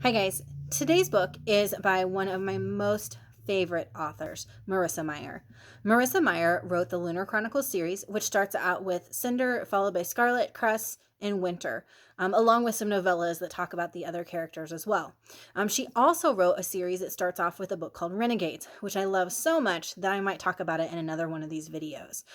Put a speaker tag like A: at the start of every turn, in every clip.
A: Hi guys, today's book is by one of my most favorite authors, Marissa Meyer. Marissa Meyer wrote the Lunar Chronicles series, which starts out with Cinder, followed by Scarlet, Cress, and Winter, along with some novellas that talk about the other characters as well. She also wrote a series that starts off with a book called Renegades, which I love so much that I might talk about it in another one of these videos.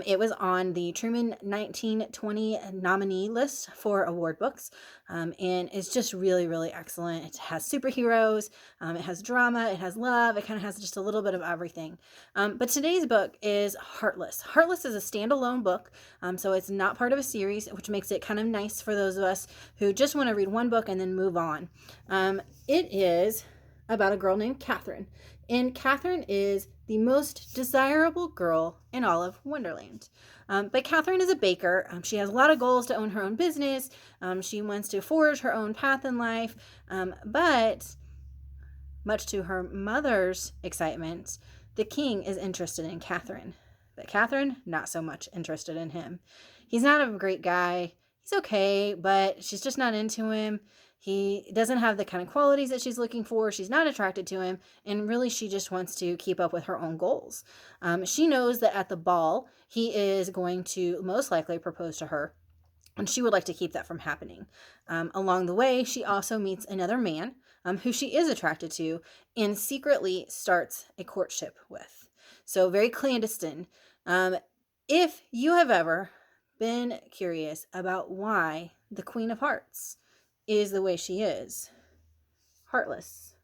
A: It was on the Truman 1920 nominee list for award books, and it's just really, really excellent. It has superheroes, it has drama, it has love, it kind of has just a little bit of everything. But today's book is Heartless. Heartless is a standalone book, so it's not part of a series, which makes it kind of nice for those of us who just want to read one book and then move on. It is about a girl named Catherine, and Catherine is the most desirable girl in all of Wonderland. But Catherine is a baker. She has a lot of goals to own her own business. She wants to forge her own path in life, but much to her mother's excitement, the king is interested in Catherine. But Catherine, not so much interested in him. He's not a great guy. He's okay, but she's just not into him. He doesn't have the kind of qualities that she's looking for. She's not attracted to him. And really, she just wants to keep up with her own goals. She knows that at the ball, he is going to most likely propose to her. And she would like to keep that from happening. Along the way, she also meets another man who she is attracted to and secretly starts a courtship with. So very clandestine. If you have ever been curious about why the Queen of Hearts is the way she is, Heartless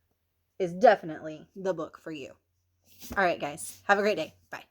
A: is definitely the book for you. All right, guys, have a great day. Bye.